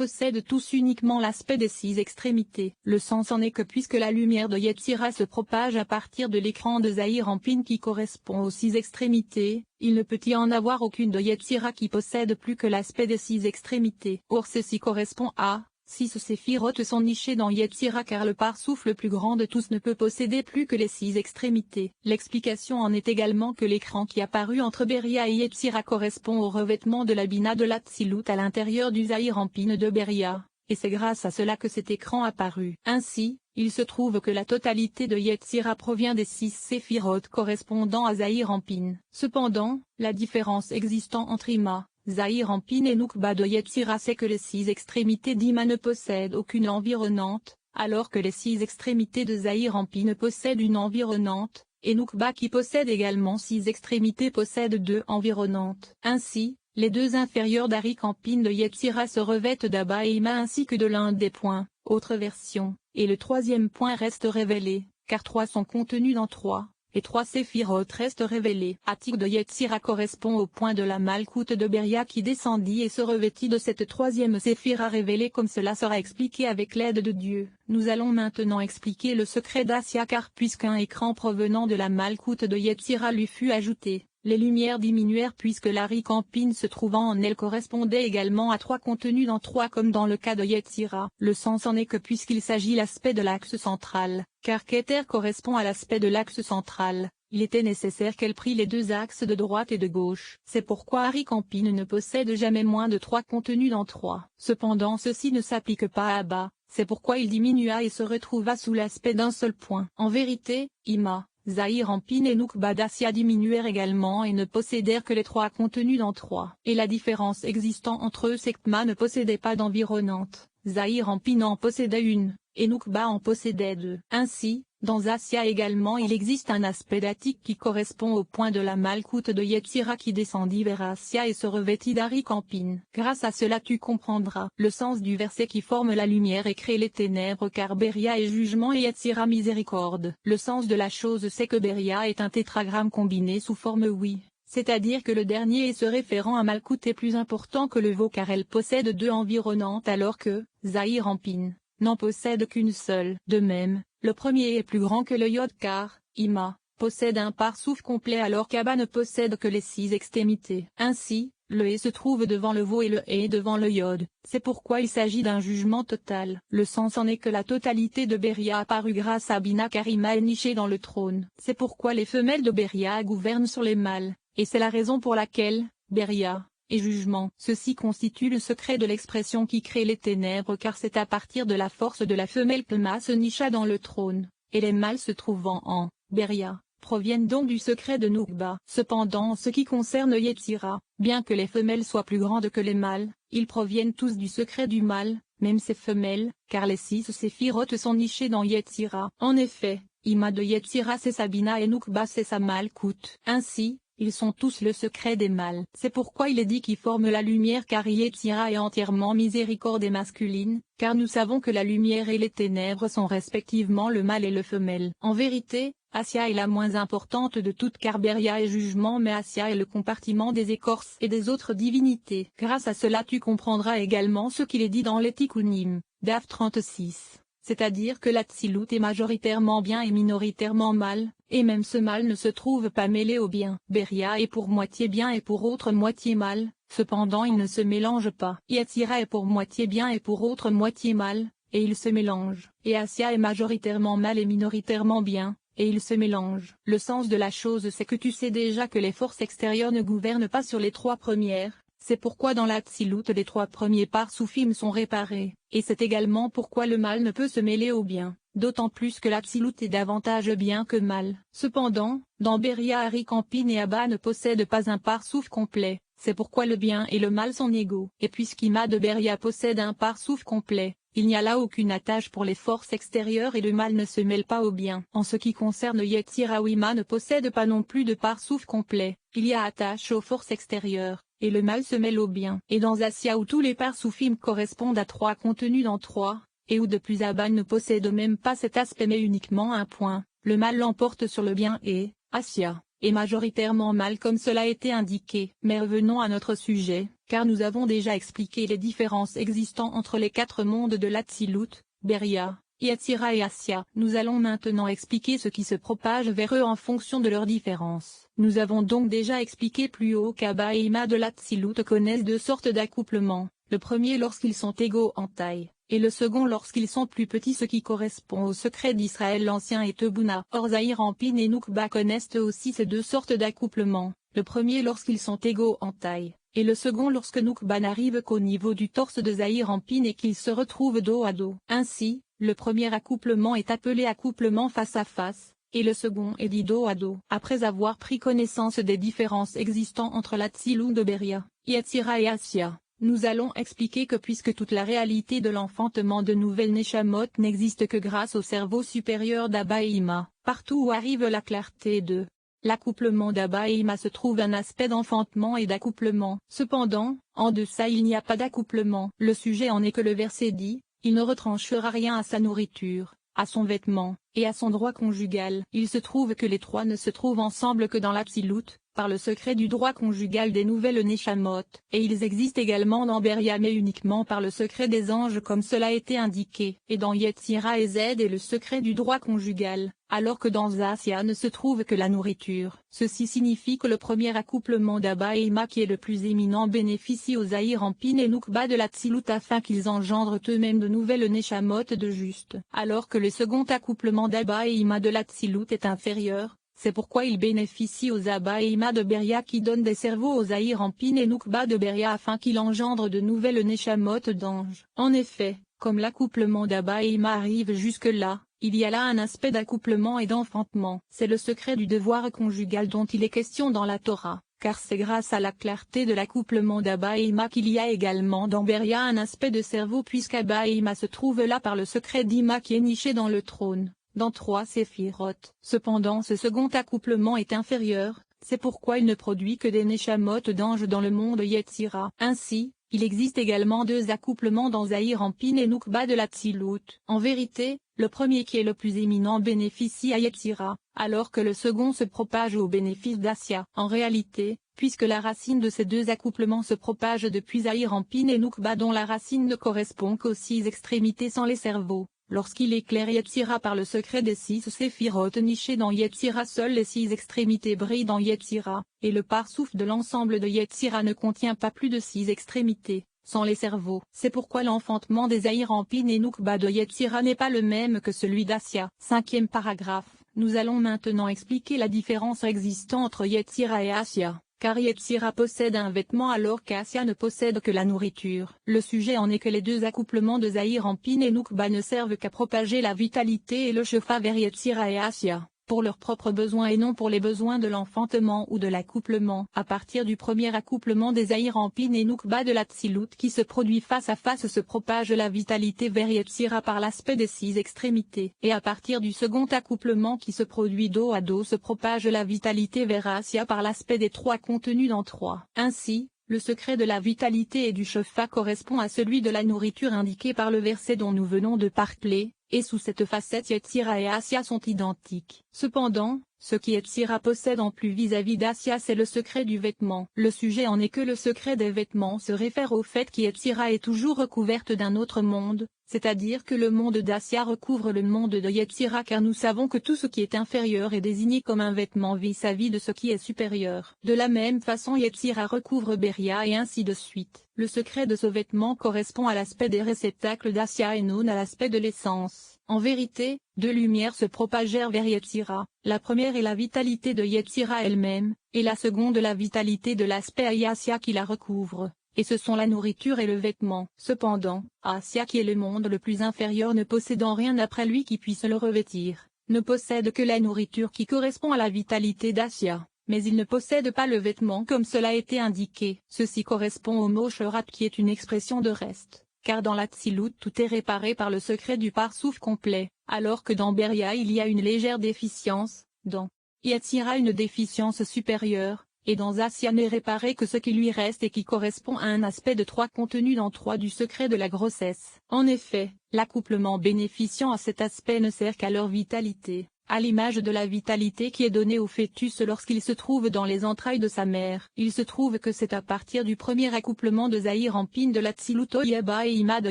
possèdent tous uniquement l'aspect des 6 extrémités. Le sens en est que puisque la lumière de Yetzira se propage à partir de l'écran de Zahir Anpin qui correspond aux 6 extrémités, il ne peut y en avoir aucune de Yetzira qui possède plus que l'aspect des 6 extrémités. Or ceci correspond à 6 séphirotes sont nichées dans Yetzira car le parsouffle le plus grand de tous ne peut posséder plus que les 6 extrémités. L'explication en est également que l'écran qui apparut entre Beria et Yetzira correspond au revêtement de la Bina de l'Atsilut à l'intérieur du Zahir Anpin de Beria, et c'est grâce à cela que cet écran apparut. Ainsi, il se trouve que la totalité de Yetzira provient des 6 séphirotes correspondant à Zahir Anpin. Cependant, la différence existant entre Ima, Zahir Anpin et Nukba de Yetzira c'est que les 6 extrémités d'Ima ne possèdent aucune environnante, alors que les 6 extrémités de Zahir Anpin possèdent une environnante, et Nukba qui possède également 6 extrémités possède 2 environnantes. Ainsi, les 2 inférieurs d'Arik Anpin de Yetzira se revêtent d'Abba et Ima ainsi que de l'un des points, autre version, et le 3e point reste révélé, car 3 sont contenus dans 3. Et 3 séphirotes restent révélés. Atik de Yetzira correspond au point de la Malkout de Beria qui descendit et se revêtit de cette 3e séphira révélée comme cela sera expliqué avec l'aide de Dieu. Nous allons maintenant expliquer le secret d'Assia car puisqu'un écran provenant de la Malkout de Yetzira lui fut ajouté, les lumières diminuèrent puisque l'Arik Anpin se trouvant en elle correspondait également à 3 contenus dans 3 comme dans le cas de Yetzira. Le sens en est que puisqu'il s'agit l'aspect de l'axe central, car Keter correspond à l'aspect de l'axe central, il était nécessaire qu'elle prît les 2 axes de droite et de gauche. C'est pourquoi Arik Anpin ne possède jamais moins de 3 contenus dans 3. Cependant ceci ne s'applique pas à Abba, c'est pourquoi il diminua et se retrouva sous l'aspect d'un seul point. En vérité, Ima, Zahir Anpin et Nukba d'Assia diminuèrent également et ne possédèrent que les 3 contenus dans 3. Et la différence existant entre eux c'est qu'Ma ne possédait pas d'environnante, Zahir Anpin en possédait une, et Nukba en possédait 2. Ainsi, dans Assia également il existe un aspect d'Atik qui correspond au point de la Malkout de Yetzira qui descendit vers Assia et se revêtit d'Arik Anpin. Grâce à cela tu comprendras le sens du verset qui forme la lumière et crée les ténèbres car Beria est jugement et Yetzira miséricorde. Le sens de la chose c'est que Beria est un tétragramme combiné sous forme oui. C'est-à-dire que le dernier et se référant à Malkout est plus important que le Vo car elle possède 2 environnantes alors que Zahir Anpin n'en possède qu'une seule. De même, le premier est plus grand que le Yod car Ima possède un parsouffle complet alors qu'Abba ne possède que les 6 extrémités. Ainsi, le E se trouve devant le Vo et le E devant le Yod. C'est pourquoi il s'agit d'un jugement total. Le sens en est que la totalité de Beria apparut grâce à Bina car Ima est nichée dans le trône. C'est pourquoi les femelles de Beria gouvernent sur les mâles, et c'est la raison pour laquelle Beria et jugement. Ceci constitue le secret de l'expression qui crée les ténèbres car c'est à partir de la force de la femelle que Ma se nicha dans le trône, et les mâles se trouvant en Beria, proviennent donc du secret de Nukba. Cependant en ce qui concerne Yetzira, bien que les femelles soient plus grandes que les mâles, ils proviennent tous du secret du mâle, même ces femelles, car les 6 séphirotes sont nichées dans Yetzira. En effet, Ima de Yetzira c'est Sabina et Nukba c'est sa Malkout. Ainsi, ils sont tous le secret des mâles. C'est pourquoi il est dit qu'ils forment la lumière car Yetzira est entièrement miséricorde et masculine, car nous savons que la lumière et les ténèbres sont respectivement le mâle et le femelle. En vérité, Assia est la moins importante de toutes car Beria est jugement mais Assia est le compartiment des écorces et des autres divinités. Grâce à cela tu comprendras également ce qu'il est dit dans l'Etikunim, DAF 36. C'est-à-dire que l'Atsilut est majoritairement bien et minoritairement mal, et même ce mal ne se trouve pas mêlé au bien. Beria est pour moitié bien et pour autre moitié mal, cependant il ne se mélange pas. Yetzira est pour moitié bien et pour autre moitié mal, et il se mélange. Et Assia est majoritairement mal et minoritairement bien, et il se mélange. Le sens de la chose c'est que tu sais déjà que les forces extérieures ne gouvernent pas sur les 3 premières. C'est pourquoi dans l'Atsilut les 3 premiers parsoufim sont réparés, et c'est également pourquoi le mal ne peut se mêler au bien, d'autant plus que l'Atsilut est davantage bien que mal. Cependant, dans Beria Arik Anpin et Abba ne possèdent pas un parsouf complet, c'est pourquoi le bien et le mal sont égaux. Et puisqu'Ima de Beria possède un parsouf complet, il n'y a là aucune attache pour les forces extérieures et le mal ne se mêle pas au bien. En ce qui concerne Yetzira Ima ne possède pas non plus de parsouf complet, il y a attache aux forces extérieures, et le mal se mêle au bien. Et dans Assia où tous les parsoufim correspondent à 3 contenus dans 3, et où de plus Abba ne possède même pas cet aspect mais uniquement un point, le mal l'emporte sur le bien et, Assia, est majoritairement mal comme cela a été indiqué. Mais revenons à notre sujet, car nous avons déjà expliqué les différences existant entre les 4 mondes de l'Atsilut, Beria, Yetzira et Asya. Nous allons maintenant expliquer ce qui se propage vers eux en fonction de leurs différences. Nous avons donc déjà expliqué plus haut qu'Abba et Ima de l'Atsilut connaissent 2 sortes d'accouplements, le premier lorsqu'ils sont égaux en taille, et le second lorsqu'ils sont plus petits, ce qui correspond au secret d'Israël l'Ancien et Tebuna. Or Zahir Anpin et Nukba connaissent eux aussi ces 2 sortes d'accouplements, le premier lorsqu'ils sont égaux en taille, et le second lorsque Nukba n'arrive qu'au niveau du torse de Zahir Anpin et qu'ils se retrouvent dos à dos. Ainsi, le premier accouplement est appelé accouplement face à face, et le second est dit dos à dos. Après avoir pris connaissance des différences existant entre l'Atsilut de Beria, Yetzira et Asya, nous allons expliquer que puisque toute la réalité de l'enfantement de nouvelles Neshamot n'existe que grâce au cerveau supérieur d'Abba et Ima, partout où arrive la clarté de l'accouplement d'Abba et Ima se trouve un aspect d'enfantement et d'accouplement. Cependant, en deçà il n'y a pas d'accouplement. Le sujet en est que le verset dit, il ne retranchera rien à sa nourriture, à son vêtement, et à son droit conjugal. Il se trouve que les 3 ne se trouvent ensemble que dans l'Atsilut, par le secret du droit conjugal des nouvelles Neshamot, et ils existent également dans Beria mais uniquement par le secret des anges comme cela a été indiqué, et dans Yetzira et Z est le secret du droit conjugal, alors que dans Asya ne se trouve que la nourriture. Ceci signifie que le premier accouplement d'Abba et Ima qui est le plus éminent bénéficie aux Zahir Anpin et Nukba de l'Atsilut afin qu'ils engendrent eux-mêmes de nouvelles Neshamot de juste, alors que le second accouplement d'Abba et Ima de l'Atsilut est inférieur. C'est pourquoi il bénéficie aux Abba et Ima de Beria qui donnent des cerveaux aux Zahir Anpin et Nukba de Beria afin qu'ils engendrent de nouvelles Neshamot d'anges. En effet, comme l'accouplement d'Abba et Ima arrive jusque-là, il y a là un aspect d'accouplement et d'enfantement. C'est le secret du devoir conjugal dont il est question dans la Torah, car c'est grâce à la clarté de l'accouplement d'Abba et Ima qu'il y a également dans Beria un aspect de cerveau puisqu'Abba et Ima se trouvent là par le secret d'Ima qui est niché dans le trône, dans 3 séphiroth. Cependant ce second accouplement est inférieur, c'est pourquoi il ne produit que des Neshamot d'anges dans le monde Yetzira. Ainsi, il existe également 2 accouplements dans Zahir Anpin et Nukba de l'Atsilut. En vérité, le premier qui est le plus éminent bénéficie à Yetzira, alors que le second se propage au bénéfice d'Asya. En réalité, puisque la racine de ces 2 accouplements se propage depuis Zahir Anpin et Nukba dont la racine ne correspond qu'aux 6 extrémités sans les cerveaux. Lorsqu'il éclaire Yetzira par le secret des 6 séphiroth nichés dans Yetzira, seules les 6 extrémités brillent dans Yetzira, et le parsouf de l'ensemble de Yetzira ne contient pas plus de 6 extrémités, sans les cerveaux. C'est pourquoi l'enfantement des Zahir Anpin et Nukba de Yetzira n'est pas le même que celui d'Asya. 5e paragraphe. Nous allons maintenant expliquer la différence existant entre Yetzira et Asya. Car Yetzira possède un vêtement alors qu'Asya ne possède que la nourriture. Le sujet en est que les 2 accouplements de Zahir Anpin et Nukba ne servent qu'à propager la vitalité et le shefa vers Yetzira et Asya, pour leurs propres besoins et non pour les besoins de l'enfantement ou de l'accouplement. À partir du premier accouplement des Zahir Anpin et Nukba de l'Atsilut qui se produit face à face se propage la vitalité vers Yetzira par l'aspect des 6 extrémités. Et à partir du second accouplement qui se produit dos à dos se propage la vitalité vers Asya par l'aspect des 3 contenus dans 3. Ainsi, le secret de la vitalité et du shefa correspond à celui de la nourriture indiqué par le verset dont nous venons de parler. Et sous cette facette Yetzira et Asya sont identiques. Cependant, ce qui Yetzira possède en plus vis-à-vis d'Asya c'est le secret du vêtement. Le sujet en est que le secret des vêtements se réfère au fait qu'Yetzira est toujours recouverte d'un autre monde, c'est-à-dire que le monde d'Asya recouvre le monde de Yetzira car nous savons que tout ce qui est inférieur est désigné comme un vêtement vis-à-vis de ce qui est supérieur. De la même façon Yetzira recouvre Beria et ainsi de suite. Le secret de ce vêtement correspond à l'aspect des réceptacles d'Asya et non à l'aspect de l'essence. En vérité, 2 lumières se propagèrent vers Yetzira, la première est la vitalité de Yetzira elle-même, et la seconde la vitalité de l'aspect Asya qui la recouvre, et ce sont la nourriture et le vêtement. Cependant, Asya qui est le monde le plus inférieur ne possédant rien après lui qui puisse le revêtir, ne possède que la nourriture qui correspond à la vitalité d'Asya. Mais il ne possède pas le vêtement comme cela a été indiqué. Ceci correspond au mot sherat qui est une expression de reste, car dans l'Atsilut tout est réparé par le secret du parsouf complet, alors que dans Beria il y a une légère déficience, dans Yetzira une déficience supérieure, et dans Asya n'est réparé que ce qui lui reste et qui correspond à un aspect de 3 contenus dans 3 du secret de la grossesse. En effet, l'accouplement bénéficiant à cet aspect ne sert qu'à leur vitalité. à l'image de la vitalité qui est donnée au fœtus lorsqu'il se trouve dans les entrailles de sa mère. Il se trouve que c'est à partir du premier accouplement de Zahir Ampine de l'Atsilut Oyeba et Ima de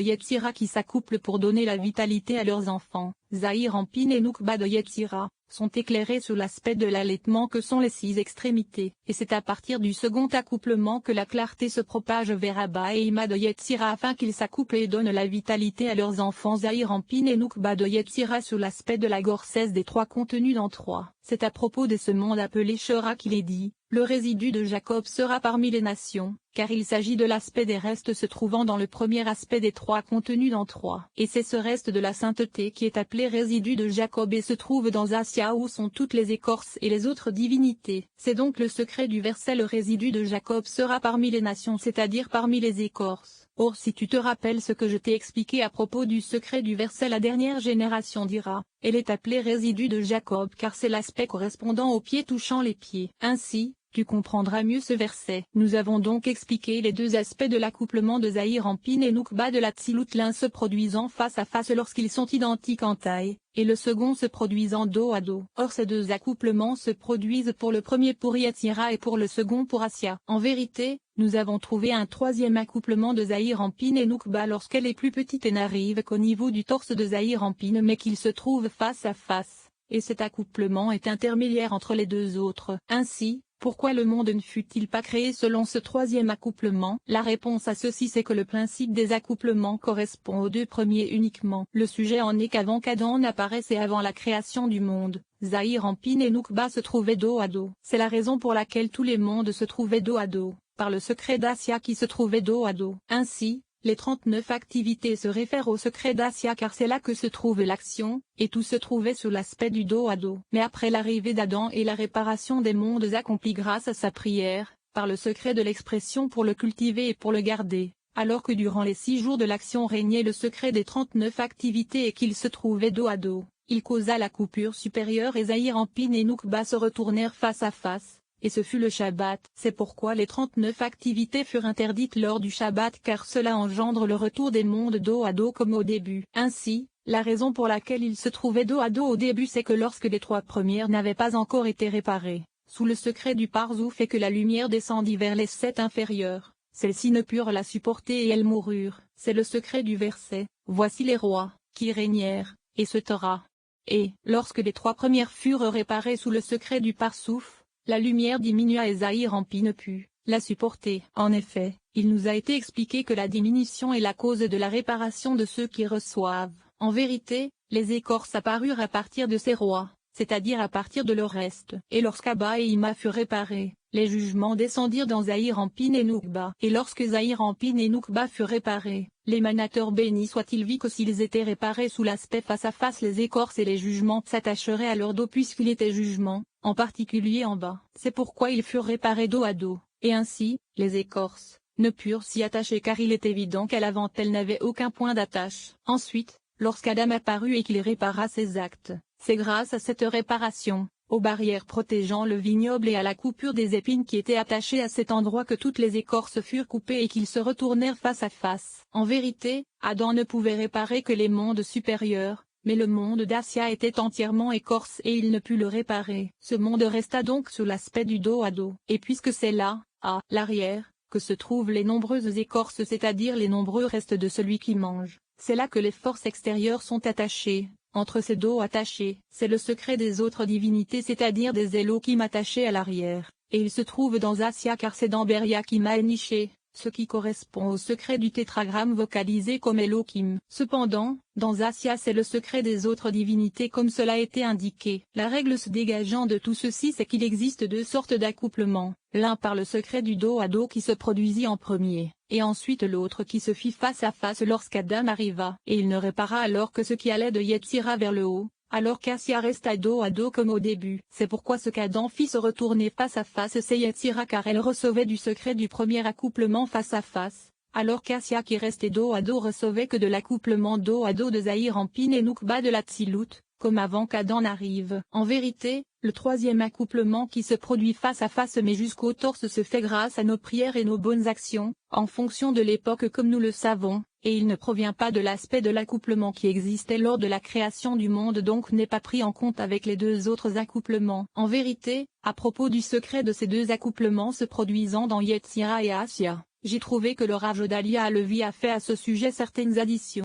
Yetzira qui s'accouplent pour donner la vitalité à leurs enfants. Zahir Ampine et Nukba de Yetzira sont éclairés sous l'aspect de l'allaitement que sont les 6 extrémités, et c'est à partir du second accouplement que la clarté se propage vers Abba et Ima de Yetzira afin qu'ils s'accouplent et donnent la vitalité à leurs enfants. Zahir Ampine et Nukba de Yetzira sous l'aspect de la grossesse des 3 contenus dans 3. C'est à propos de ce monde appelé Shora qu'il est dit, le résidu de Jacob sera parmi les nations, car il s'agit de l'aspect des restes se trouvant dans le premier aspect des 3 contenus dans 3. Et c'est ce reste de la sainteté qui est appelé résidu de Jacob et se trouve dans Assia où sont toutes les écorces et les autres divinités. C'est donc le secret du verset le résidu de Jacob sera parmi les nations, c'est-à-dire parmi les écorces. Or si tu te rappelles ce que je t'ai expliqué à propos du secret du verset la dernière génération dira, elle est appelée résidu de Jacob car c'est l'aspect correspondant aux pieds touchant les pieds. Ainsi, tu comprendras mieux ce verset. Nous avons donc expliqué les 2 aspects de l'accouplement de Zahir Ampine et Nukba de l'Atsilut, l'un se produisant face à face lorsqu'ils sont identiques en taille, et le second se produisant dos à dos. Or ces 2 accouplements se produisent pour le premier pour Yetzira et pour le second pour Assia. En vérité, nous avons trouvé un 3e accouplement de Zahir Ampine et Nukba lorsqu'elle est plus petite et n'arrive qu'au niveau du torse de Zahir Ampine mais qu'il se trouve face à face, et cet accouplement est intermédiaire entre les 2 autres. Ainsi, pourquoi le monde ne fut-il pas créé selon ce 3e accouplement? La réponse à ceci c'est que le principe des accouplements correspond aux 2 premiers uniquement. Le sujet en est qu'avant qu'Adam n'apparaisse et avant la création du monde, Zahir Ampine et Nukba se trouvaient dos à dos. C'est la raison pour laquelle tous les mondes se trouvaient dos à dos, par le secret d'Assia qui se trouvait dos à dos. Ainsi, les 39 activités se réfèrent au secret d'Assia car c'est là que se trouve l'action, et tout se trouvait sous l'aspect du dos à dos. Mais après l'arrivée d'Adam et la réparation des mondes accomplis grâce à sa prière, par le secret de l'expression pour le cultiver et pour le garder, alors que durant les 6 jours de l'action régnait le secret des 39 activités et qu'il se trouvait dos à dos, il causa la coupure supérieure et Zahir Ampine et Nukba se retournèrent face à face. Et ce fut le Shabbat. C'est pourquoi les 39 activités furent interdites lors du Shabbat car cela engendre le retour des mondes dos à dos comme au début. Ainsi, la raison pour laquelle ils se trouvaient dos à dos au début c'est que lorsque les 3 premières n'avaient pas encore été réparées, sous le secret du Parzouf et que la lumière descendit vers les 7 inférieures, celles-ci ne purent la supporter et elles moururent. C'est le secret du verset, voici les rois, qui régnèrent, et se Torah. Et, lorsque les 3 premières furent réparées sous le secret du Parsouf, la lumière diminua et Zahir Ampine ne put la supporter. En effet, il nous a été expliqué que la diminution est la cause de la réparation de ceux qui reçoivent. En vérité, les écorces apparurent à partir de ces rois, c'est-à-dire à partir de leur reste. Et lorsqu'Abba et Ima furent réparés, les jugements descendirent dans Zahir Ampine et Nukba. Et lorsque Zahir Ampine et Nukba furent réparés, l'émanateur béni soit-il vit que s'ils étaient réparés sous l'aspect face à face les écorces et les jugements s'attacheraient à leur dos puisqu'il était jugement, en particulier en bas. C'est pourquoi ils furent réparés dos à dos, et ainsi, les écorces ne purent s'y attacher car il est évident qu'à l'avant elles n'avaient aucun point d'attache. Ensuite, lorsqu'Adam apparut et qu'il répara ses actes, c'est grâce à cette réparation, aux barrières protégeant le vignoble et à la coupure des épines qui étaient attachées à cet endroit que toutes les écorces furent coupées et qu'ils se retournèrent face à face. En vérité, Adam ne pouvait réparer que les mondes supérieurs, mais le monde d'Assia était entièrement écorce et il ne put le réparer. Ce monde resta donc sous l'aspect du dos à dos. Et puisque c'est là, à l'arrière, que se trouvent les nombreuses écorces c'est-à-dire les nombreux restes de celui qui mange, c'est là que les forces extérieures sont attachées. Entre ces dos attachés, c'est le secret des autres divinités c'est-à-dire des Elohim attachés à l'arrière, et il se trouve dans Assia car c'est dans Beria qui m'a niché, ce qui correspond au secret du tétragramme vocalisé comme Elohim. Cependant, dans Assia c'est le secret des autres divinités comme cela a été indiqué. La règle se dégageant de tout ceci c'est qu'il existe 2 sortes d'accouplements, l'un par le secret du dos à dos qui se produisit en premier, et ensuite l'autre qui se fit face à face lorsqu'Adam arriva, et il ne répara alors que ce qui allait de Yetzira vers le haut, alors qu'Assia resta dos à dos comme au début. C'est pourquoi ce qu'Adam fit se retourner face à face c'est Yetzira car elle recevait du secret du premier accouplement face à face, alors qu'Assia qui restait dos à dos recevait que de l'accouplement dos à dos de Zahir Ampine et Nukba de l'Atsilut, comme avant qu'Adam n'arrive. En vérité, le troisième accouplement qui se produit face à face mais jusqu'au torse se fait grâce à nos prières et nos bonnes actions, en fonction de l'époque comme nous le savons, et il ne provient pas de l'aspect de l'accouplement qui existait lors de la création du monde, donc n'est pas pris en compte avec les deux autres accouplements. En vérité, à propos du secret de ces deux accouplements se produisant dans Yetzira et Assia, j'ai trouvé que le Rav Gedalia Halevi a fait à ce sujet certaines additions.